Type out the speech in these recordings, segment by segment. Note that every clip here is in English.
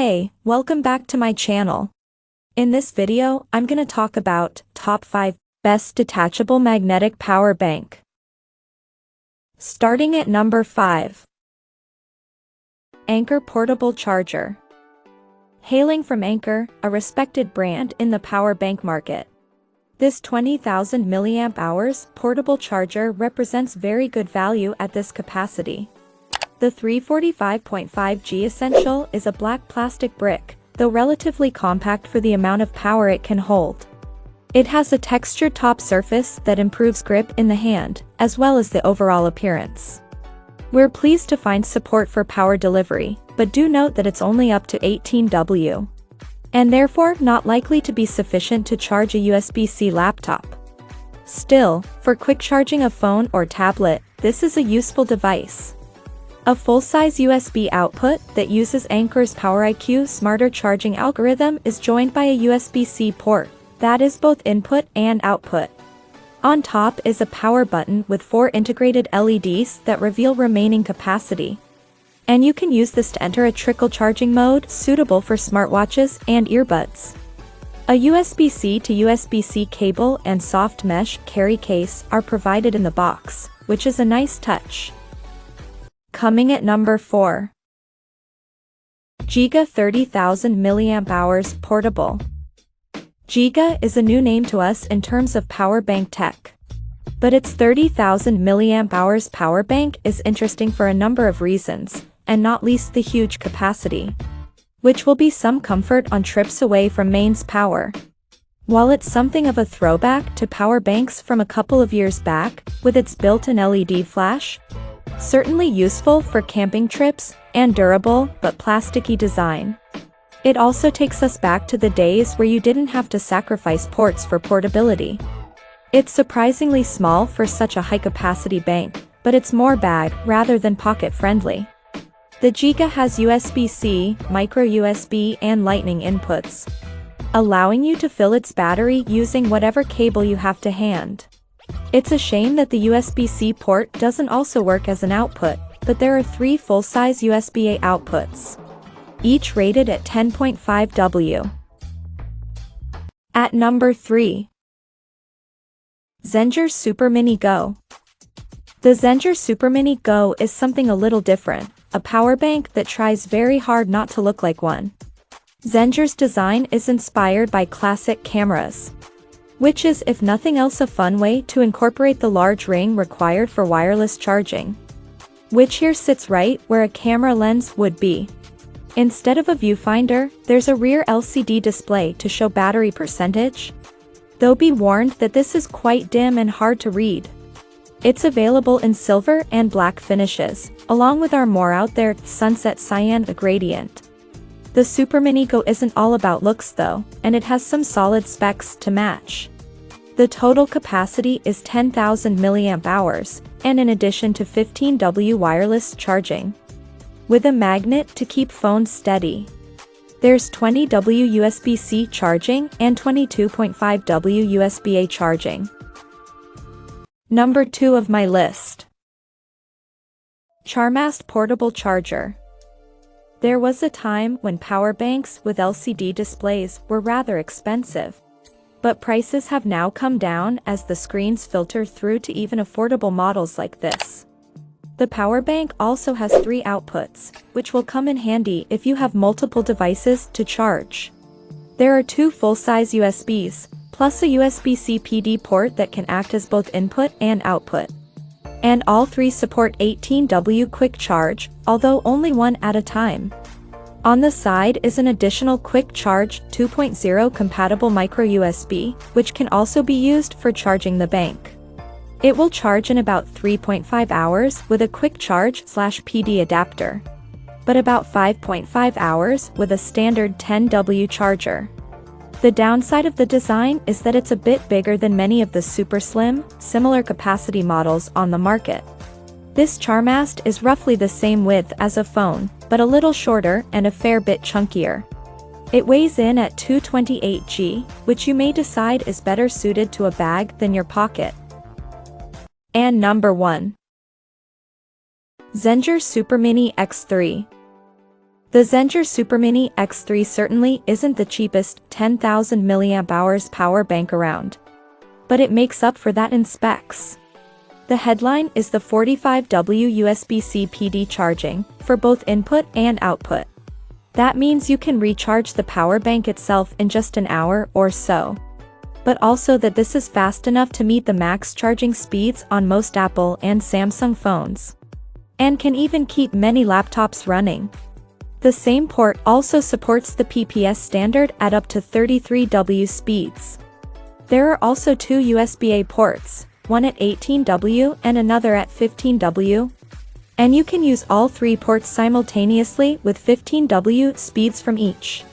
Hey, welcome back to my channel. In this video, I'm gonna talk about top 5 best detachable magnetic power bank. Starting at number 5. Anker Portable Charger. Hailing from Anker, a respected brand in the power bank market. This 20,000 mAh portable charger represents very good value at this capacity. The 345.5G Essential is a black plastic brick, though relatively compact for the amount of power it can hold. It has a textured top surface that improves grip in the hand, as well as the overall appearance. We're pleased to find support for power delivery, but do note that it's only up to 18W, and therefore not likely to be sufficient to charge a USB-C laptop. Still, for quick charging a phone or tablet, this is a useful device. A full-size USB output that uses Anker's PowerIQ smarter charging algorithm is joined by a USB-C port, that is both input and output. On top is a power button with 4 integrated LEDs that reveal remaining capacity. And you can use this to enter a trickle charging mode suitable for smartwatches and earbuds. A USB-C to USB-C cable and soft mesh carry case are provided in the box, which is a nice touch. Coming at number 4. JIGA 30,000 mAh Portable. JIGA is a new name to us in terms of power bank tech. But its 30,000 mAh power bank is interesting for a number of reasons, and not least the huge capacity, which will be some comfort on trips away from mains power. While it's something of a throwback to power banks from a couple of years back, with its built-in LED flash, certainly useful for camping trips, and durable but plasticky design. It also takes us back to the days where you didn't have to sacrifice ports for portability. It's surprisingly small for such a high-capacity bank, but it's more bag rather than pocket-friendly. The JIGA has USB-C, micro USB and Lightning inputs, allowing you to fill its battery using whatever cable you have to hand. It's a shame that the USB-C port doesn't also work as an output, but there are 3 full-size USB-A outputs, each rated at 10.5W. At number 3. Zendure SuperMini Go. The Zendure SuperMini Go is something a little different, a power bank that tries very hard not to look like one. Zendure's design is inspired by classic cameras, which is if nothing else a fun way to incorporate the large ring required for wireless charging, which here sits right where a camera lens would be. Instead of a viewfinder, there's a rear LCD display to show battery percentage, though be warned that this is quite dim and hard to read. It's available in silver and black finishes, along with our more out there sunset cyan gradient. The SuperMini Go isn't all about looks though, and it has some solid specs to match. The total capacity is 10,000 mAh, and in addition to 15W wireless charging, with a magnet to keep phones steady. There's 20W USB-C charging and 22.5W USB-A charging. Number 2 of my list. Charmast Portable Charger. There was a time when power banks with LCD displays were rather expensive, but prices have now come down as the screens filter through to even affordable models like this. The power bank also has 3 outputs, which will come in handy if you have multiple devices to charge. There are 2 full-size USBs, plus a USB-C PD port that can act as both input and output. And all 3 support 18W quick charge, although only one at a time. On the side is an additional quick charge 2.0 compatible micro USB, which can also be used for charging the bank. It will charge in about 3.5 hours with a quick charge/PD adapter, but about 5.5 hours with a standard 10W charger. The downside of the design is that it's a bit bigger than many of the super slim, similar capacity models on the market. This Charmast is roughly the same width as a phone, but a little shorter and a fair bit chunkier. It weighs in at 228G, which you may decide is better suited to a bag than your pocket. And number 1. Zendure SuperMini X3. The Zendure SuperMini X3 certainly isn't the cheapest 10,000 mAh power bank around. But it makes up for that in specs. The headline is the 45W USB-C PD charging, for both input and output. That means you can recharge the power bank itself in just an hour or so. But also that this is fast enough to meet the max charging speeds on most Apple and Samsung phones. And can even keep many laptops running. The same port also supports the PPS standard at up to 33W speeds. There are also two USB-A ports, one at 18W and another at 15W. And you can use all three ports simultaneously with 15W speeds from each.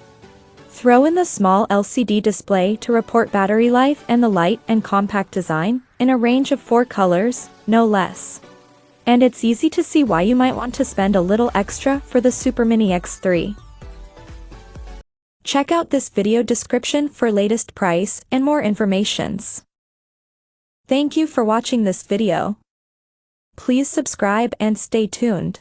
Throw in the small LCD display to report battery life and the light and compact design, in a range of 4 colors, no less. And it's easy to see why you might want to spend a little extra for the SuperMini X3. Check out this video description for latest price and more informations. Thank you for watching this video. Please subscribe and stay tuned.